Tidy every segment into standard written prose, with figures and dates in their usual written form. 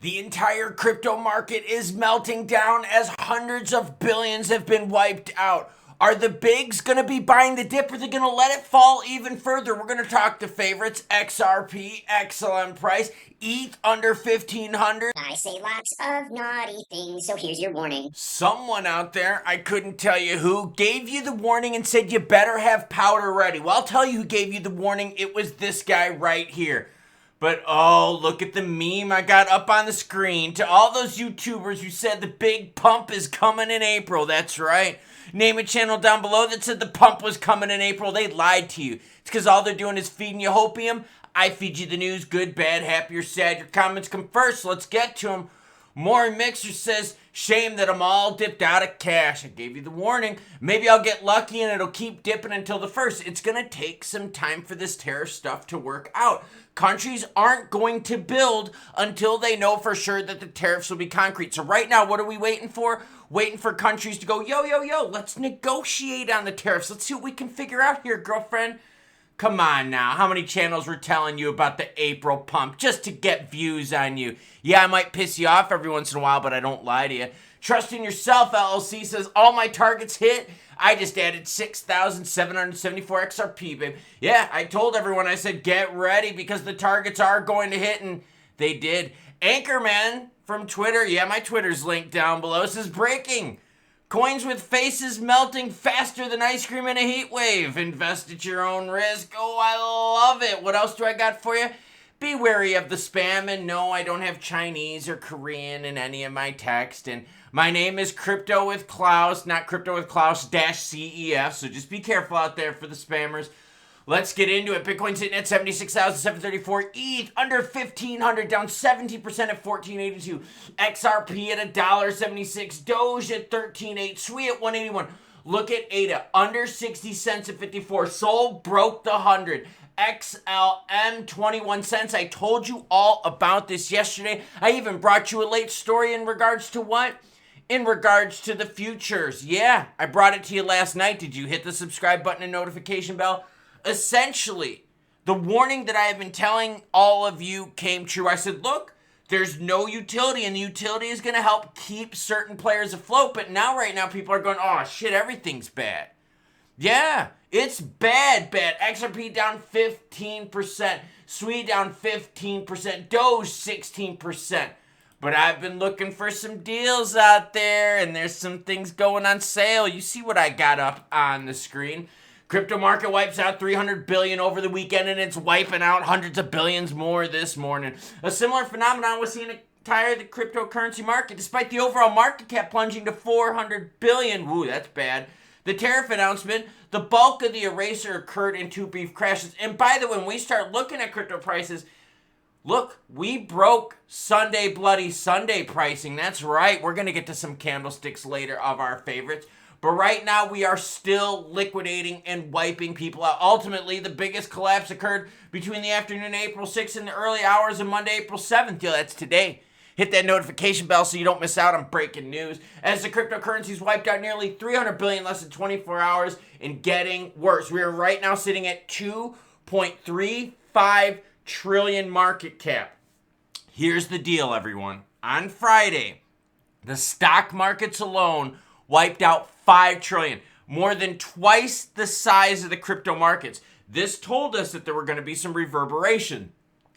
The entire crypto market is melting down as hundreds of billions have been wiped out. Are the bigs going to be buying the dip, or are they going to let it fall even further? We're going to talk the favorites: XRP, XLM price, ETH under 1500. I say lots of naughty things, so here's your warning. Someone out there, I couldn't tell you who, gave you the warning and said you better have powder ready. Well, I'll tell you who gave you the warning. It was this guy right here. But oh, look at the meme I got up on the screen. To all those YouTubers who said the big pump is coming in April. That's right. Name a channel down below that said the pump was coming in April. They lied to you. It's because all they're doing is feeding you hopium. I feed you the news, good, bad, happy, or sad. Your comments come first. Let's get to them. Maury Mixer says, shame that I'm all dipped out of cash. I gave you the warning. Maybe I'll get lucky and it'll keep dipping until the first. It's going to take some time for this tariff stuff to work out. Countries aren't going to build until they know for sure that the tariffs will be concrete. So right now, what are we waiting for? Waiting for countries to go, yo, let's negotiate on the tariffs. Let's see what we can figure out here, girlfriend. Come on now, how many channels were telling you about the April pump just to get views on you? Yeah, I might piss you off every once in a while, but I don't lie to you. Trust in Yourself, LLC says, all my targets hit. I just added 6,774 XRP, babe. Yeah, I told everyone, I said, get ready because the targets are going to hit, and they did. Anchorman from Twitter, yeah, my Twitter's linked down below, says, breaking. Coins with faces melting faster than ice cream in a heat wave. Invest at your own risk. Oh, I love it. What else do I got for you? Be wary of the spam. And no, I don't have Chinese or Korean in any of my text. And my name is Crypto with Klaus, not Crypto with Klaus -CEF. So just be careful out there for the spammers. Let's get into it. Bitcoin sitting at 76,734. ETH under 1,500, down 17% at 1482. XRP at $1.76. Doge at 13.8. SWI at 181. Look at ADA, under 60 cents at 54. Sol broke the 100. XLM 21 cents. I told you all about this yesterday. I even brought you a late story in regards to what? In regards to the futures. Yeah, I brought it to you last night. Did you hit the subscribe button and notification bell? Essentially, the warning that I have been telling all of you came true. I said, look, there's no utility, and the utility is going to help keep certain players afloat. But now, right now, people are going, oh, shit, everything's bad. Yeah, it's bad. XRP down 15%. SWI down 15%. Doge 16%. But I've been looking for some deals out there, and there's some things going on sale. You see what I got up on the screen. Crypto market wipes out 300 billion over the weekend, and it's wiping out hundreds of billions more this morning. A similar phenomenon was seen in the cryptocurrency market, despite the overall market cap plunging to 400 billion. Ooh, that's bad. The tariff announcement, the bulk of the erasure occurred in two brief crashes. And by the way, when we start looking at crypto prices, look, we broke Sunday Bloody Sunday pricing. That's right. We're going to get to some candlesticks later of our favorites. But right now, we are still liquidating and wiping people out. Ultimately, the biggest collapse occurred between the afternoon of April 6th and the early hours of Monday, April 7th. Yeah, that's today. Hit that notification bell so you don't miss out on breaking news. As the cryptocurrencies wiped out nearly 300 billion in less than 24 hours and getting worse. We are right now sitting at 2.35 trillion market cap. Here's the deal, everyone. On Friday, the stock markets alone wiped out 5 trillion, more than twice the size of the crypto markets. This told us that there were going to be some reverberation.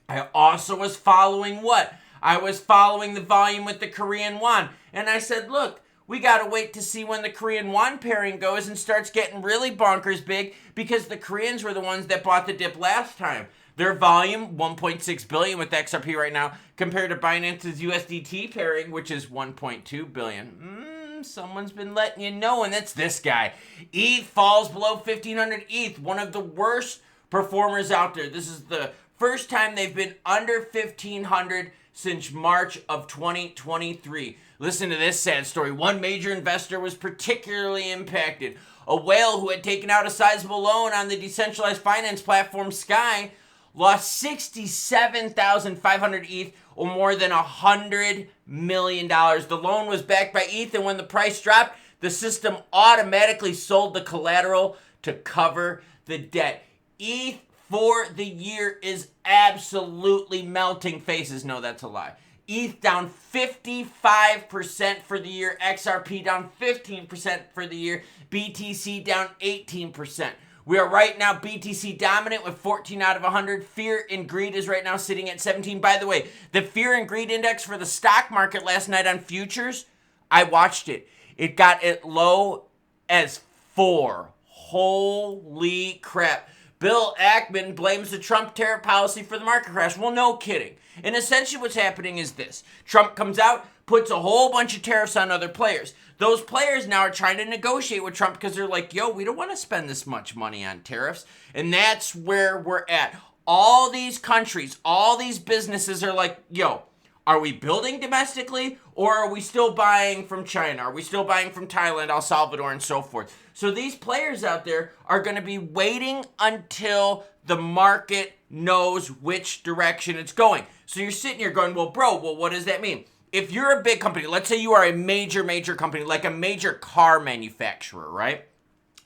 I also was following what? I was following the volume with the Korean won. And I said, look, we got to wait to see when the Korean won pairing goes and starts getting really bonkers big, because the Koreans were the ones that bought the dip last time. Their volume, 1.6 billion with XRP right now, compared to Binance's USDT pairing, which is 1.2 billion. Someone's been letting you know, and that's this guy. ETH falls below 1,500 ETH, one of the worst performers out there. This is the first time they've been under 1,500 since March of 2023. Listen to this sad story. One major investor was particularly impacted. A whale who had taken out a sizable loan on the decentralized finance platform Sky lost 67,500 ETH, or more than $100 million. The loan was backed by ETH, and when the price dropped, the system automatically sold the collateral to cover the debt. ETH for the year is absolutely melting faces. No, that's a lie. ETH down 55% for the year. XRP down 15% for the year. BTC down 18%. We are right now BTC dominant with 14 out of 100. Fear and greed is right now sitting at 17. By the way, the fear and greed index for the stock market last night on futures, I watched it. It got as low as 4. Holy crap. Bill Ackman blames the Trump tariff policy for the market crash. Well, no kidding. And essentially what's happening is this. Trump comes out, puts a whole bunch of tariffs on other players. Those players now are trying to negotiate with Trump because they're like, yo, we don't want to spend this much money on tariffs. And that's where we're at. All these countries, all these businesses are like, yo, are we building domestically or are we still buying from China? Are we still buying from Thailand, El Salvador, and so forth? So these players out there are going to be waiting until the market knows which direction it's going. So you're sitting here going, well, bro, what does that mean? If you're a big company, let's say you are a major company, like a major car manufacturer, right?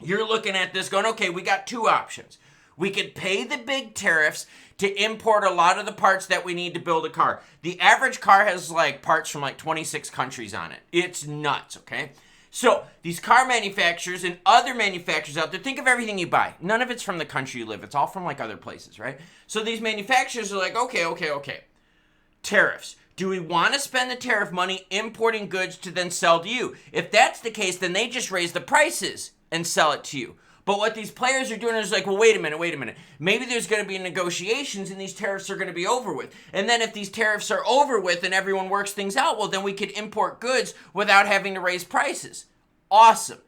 You're looking at this going, okay, we got two options. We could pay the big tariffs to import a lot of the parts that we need to build a car. The average car has like parts from like 26 countries on it. It's nuts, okay? So these car manufacturers and other manufacturers out there, think of everything you buy. None of it's from the country you live. It's all from like other places, right? So these manufacturers are like, okay. Tariffs. Do we want to spend the tariff money importing goods to then sell to you? If that's the case, then they just raise the prices and sell it to you. But what these players are doing is like, well, wait a minute. Maybe there's going to be negotiations and these tariffs are going to be over with. And then if these tariffs are over with and everyone works things out, well, then we could import goods without having to raise prices. Awesome.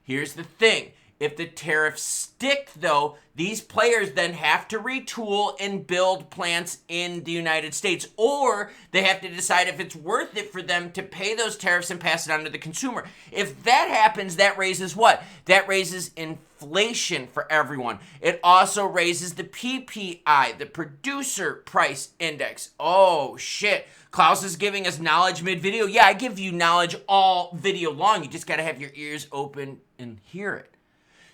Here's the thing. If the tariffs stick, though, these players then have to retool and build plants in the United States, or they have to decide if it's worth it for them to pay those tariffs and pass it on to the consumer. If that happens, that raises what? That raises inflation for everyone. It also raises the PPI, the Producer Price Index. Oh, shit. Klaus is giving us knowledge mid-video. Yeah, I give you knowledge all video long. You just got to have your ears open and hear it.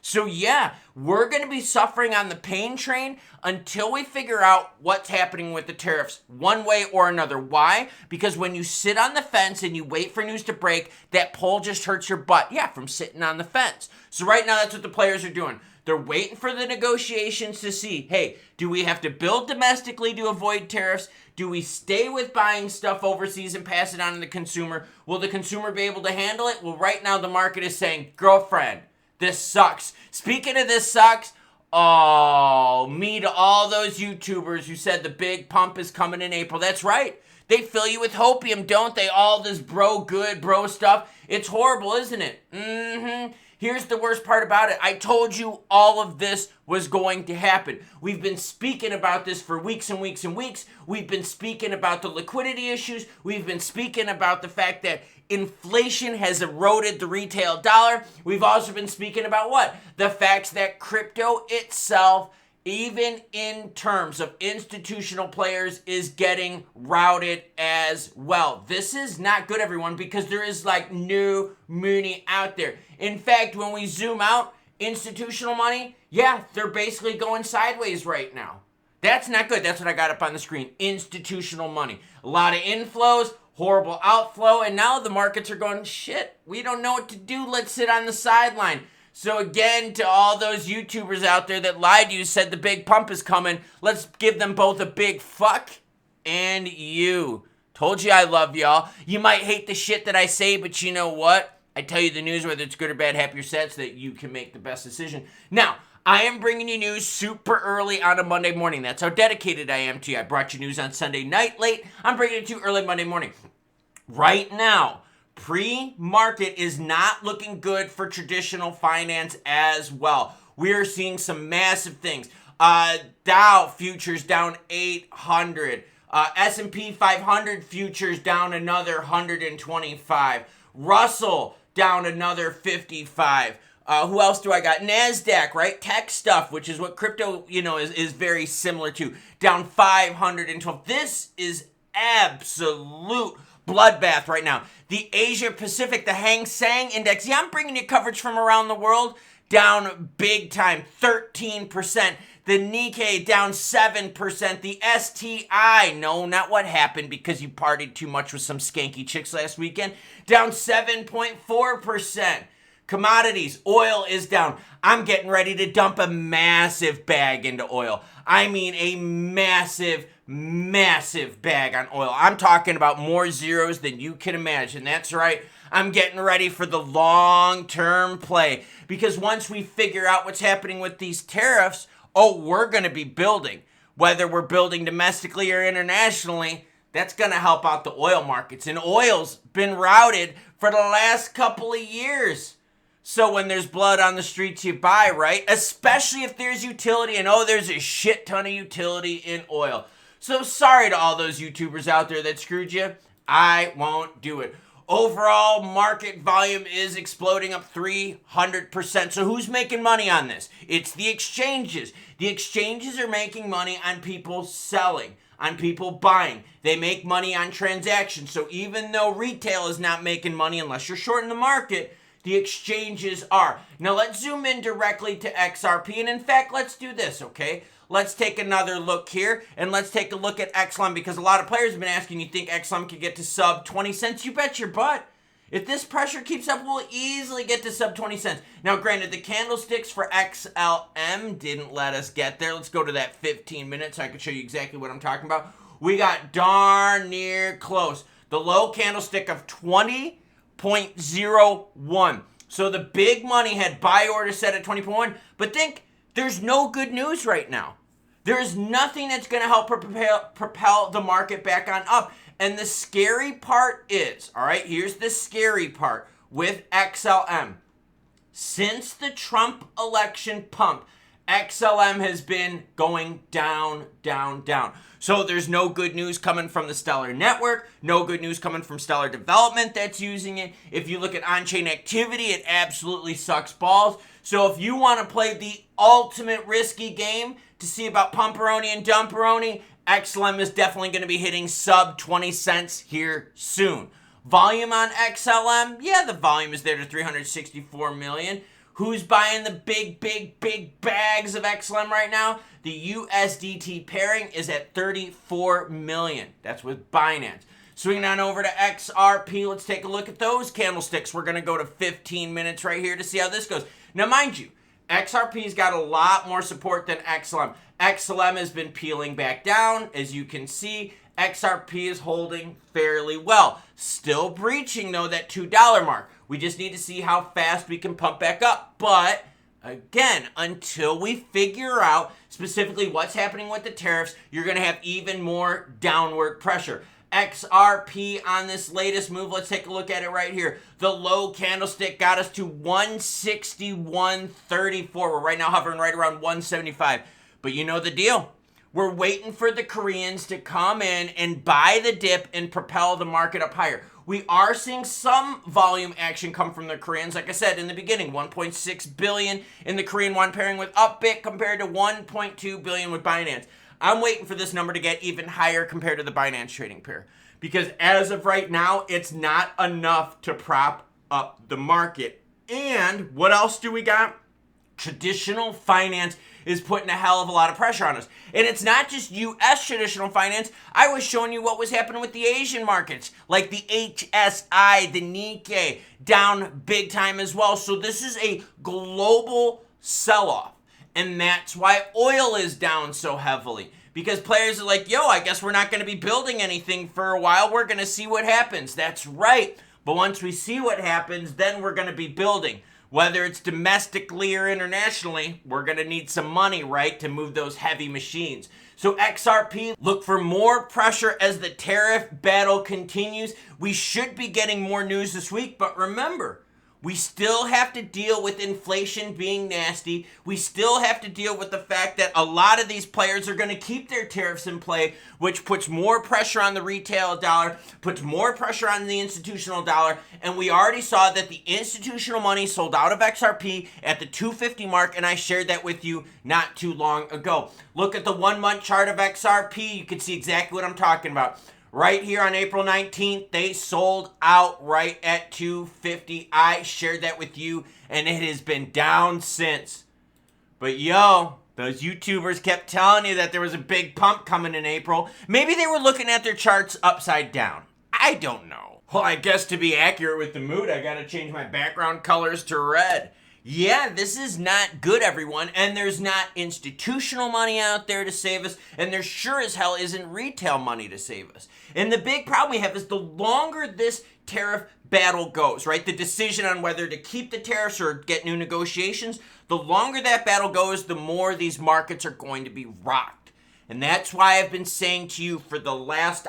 So yeah, we're going to be suffering on the pain train until we figure out what's happening with the tariffs one way or another. Why? Because when you sit on the fence and you wait for news to break, that poll just hurts your butt. Yeah, from sitting on the fence. So right now, that's what the players are doing. They're waiting for the negotiations to see, hey, do we have to build domestically to avoid tariffs? Do we stay with buying stuff overseas and pass it on to the consumer? Will the consumer be able to handle it? Well, right now, the market is saying, girlfriend, this sucks. Speaking of this sucks, oh, me to all those YouTubers who said the big pump is coming in April. That's right. They fill you with hopium, don't they? All this bro stuff. It's horrible, isn't it? Here's the worst part about it. I told you all of this was going to happen. We've been speaking about this for weeks and weeks and weeks. We've been speaking about the liquidity issues. We've been speaking about the fact that inflation has eroded the retail dollar. We've also been speaking about what? The facts that crypto itself, even in terms of institutional players, is getting routed as well. This is not good, everyone, because there is like no money out there. In fact, when we zoom out, institutional money, yeah, they're basically going sideways right now. That's not good. That's what I got up on the screen. Institutional money. A lot of inflows, horrible outflow, and now the markets are going, shit, we don't know what to do. Let's sit on the sideline. So again, to all those YouTubers out there that lied to you, said the big pump is coming, let's give them both a big fuck and you. Told you I love y'all. You might hate the shit that I say, but you know what? I tell you the news, whether it's good or bad, happy or sad, so that you can make the best decision. Now, I am bringing you news super early on a Monday morning. That's how dedicated I am to you. I brought you news on Sunday night late. I'm bringing it to you early Monday morning. Right now, pre-market is not looking good for traditional finance as well. We are seeing some massive things. Dow futures down 800. S&P 500 futures down another 125. Russell down another 55. Who else do I got? NASDAQ, right? Tech stuff, which is what crypto, is very similar to. Down 512. This is absolute bloodbath right now. The Asia Pacific, the Hang Seng Index. Yeah, I'm bringing you coverage from around the world. down big time, 13%. The Nikkei down 7%. The STI, no, not what happened because you partied too much with some skanky chicks last weekend, down 7.4%. Commodities, oil is down. I'm getting ready to dump a massive bag into oil. I mean a massive bag on oil. I'm talking about more zeros than you can imagine. That's right. I'm getting ready for the long-term play because once we figure out what's happening with these tariffs, we're going to be building. Whether we're building domestically or internationally, that's going to help out the oil markets. And oil's been routed for the last couple of years. So when there's blood on the streets, you buy, right? Especially if there's utility. And there's a shit ton of utility in oil. So sorry to all those YouTubers out there that screwed you. I won't do it. Overall, market volume is exploding up 300%. So who's making money on this? It's the exchanges. The exchanges are making money on people selling, on people buying. They make money on transactions. So even though retail is not making money unless you're short in the market, the exchanges are. Now let's zoom in directly to XRP. And in fact, let's do this, okay? Let's take another look here, and let's take a look at XLM because a lot of players have been asking, you think XLM could get to sub 20 cents? You bet your butt. If this pressure keeps up, we'll easily get to sub 20 cents. Now, granted, the candlesticks for XLM didn't let us get there. Let's go to that 15 minutes so I can show you exactly what I'm talking about. We got darn near close. The low candlestick of 20.01. So the big money had buy order set at 20.1, but think there's no good news right now. There is nothing that's going to help propel the market back on up. And the scary part is, all right, here's the scary part with XLM. Since the Trump election pump, XLM has been going down, down, down. So there's no good news coming from the Stellar Network, no good news coming from Stellar Development that's using it. If you look at on-chain activity, it absolutely sucks balls. So if you want to play the ultimate risky game to see about pumperoni and dumperoni, XLM is definitely going to be hitting sub 20 cents here soon. Volume on XLM? Yeah, the volume is there to 364 million. Who's buying the big bags of XLM right now? The USDT pairing is at 34 million. That's with Binance. Swinging on over to XRP, let's take a look at those candlesticks. We're going to go to 15 minutes right here to see how this goes. Now, mind you, XRP's got a lot more support than XLM. XLM has been peeling back down. As you can see, XRP is holding fairly well. Still breaching, though, that $2 mark. We just need to see how fast we can pump back up. But, again, until we figure out specifically what's happening with the tariffs, you're going to have even more downward pressure. XRP on this latest move, let's take a look at it right here. The low candlestick got us to 161.34. We're right now hovering right around 175. But you know the deal. We're waiting for the Koreans to come in and buy the dip and propel the market up higher. We are seeing some volume action come from the Koreans. Like I said in the beginning, 1.6 billion in the Korean won pairing with Upbit compared to 1.2 billion with Binance. I'm waiting for this number to get even higher compared to the Binance trading pair. Because as of right now, it's not enough to prop up the market. And what else do we got? Traditional finance is putting a hell of a lot of pressure on us. And it's not just U.S. traditional finance. I was showing you what was happening with the Asian markets, like the HSI, the Nikkei, down big time as well. So this is a global sell-off. And that's why oil is down so heavily. Because players are like, yo, I guess we're not going to be building anything for a while. We're going to see what happens. That's right. But once we see what happens, then we're going to be building. Whether it's domestically or internationally, we're going to need some money, right, to move those heavy machines. So XRP, look for more pressure as the tariff battle continues. We should be getting more news this week, but remember, we still have to deal with inflation being nasty. We still have to deal with the fact that a lot of these players are going to keep their tariffs in play, which puts more pressure on the retail dollar, puts more pressure on the institutional dollar. And we already saw that the institutional money sold out of XRP at the 250 mark, and I shared that with you not too long ago. Look at the 1 month chart of XRP. You can see exactly what I'm talking about. Right here on April 19th, they sold out right at 250. I shared that with you, and it has been down since. But yo, those YouTubers kept telling you that there was a big pump coming in April. Maybe they were looking at their charts upside down. I don't know. Well, I guess to be accurate with the mood, I gotta change my background colors to red. Yeah, this is not good, everyone, and there's not institutional money out there to save us, and there sure as hell isn't retail money to save us. And the big problem we have is the longer this tariff battle goes, right, the decision on whether to keep the tariffs or get new negotiations, the longer that battle goes, the more these markets are going to be rocked. And that's why I've been saying to you for the last,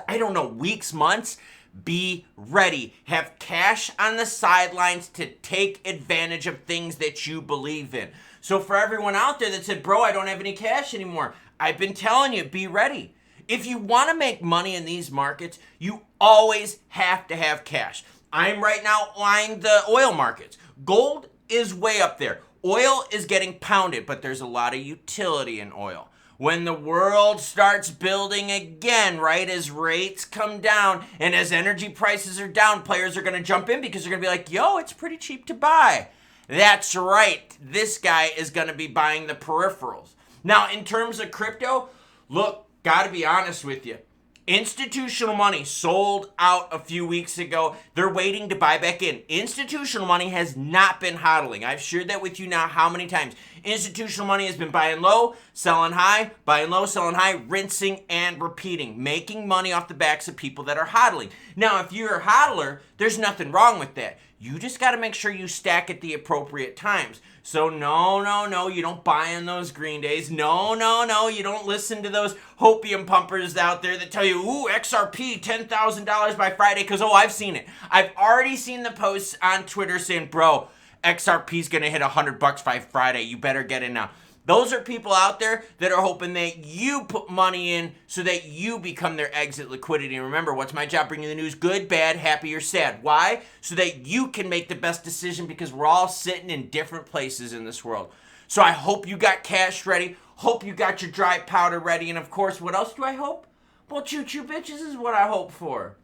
weeks, months, be ready. Have cash on the sidelines to take advantage of things that you believe in. So for everyone out there that said, bro, I don't have any cash anymore, I've been telling you, be ready. If you want to make money in these markets, you always have to have cash. I'm right now eyeing the oil markets. Gold is way up there. Oil is getting pounded, but there's a lot of utility in oil. When the world starts building again, right, as rates come down and as energy prices are down, players are going to jump in because they're going to be like, yo, it's pretty cheap to buy. That's right. This guy is going to be buying the peripherals. Now, in terms of crypto, look, got to be honest with you. Institutional money sold out a few weeks ago. They're waiting to buy back in. Institutional money has not been hodling. I've shared that with you now how many times. Institutional money has been buying low, selling high, buying low, selling high, rinsing and repeating, making money off the backs of people that are hodling. Now, if you're a hodler, there's nothing wrong with that. You just got to make sure you stack at the appropriate times. So no, you don't buy on those green days. No, you don't listen to those hopium pumpers out there that tell you, ooh, XRP, $10,000 by Friday, because, I've seen it. I've already seen the posts on Twitter saying, bro, XRP's going to hit $100 by Friday. You better get in now. Those are people out there that are hoping that you put money in so that you become their exit liquidity. And remember, what's my job? Bringing you the news, good, bad, happy, or sad. Why? So that you can make the best decision, because we're all sitting in different places in this world. So I hope you got cash ready. Hope you got your dry powder ready. And of course, what else do I hope? Well, choo-choo bitches is what I hope for.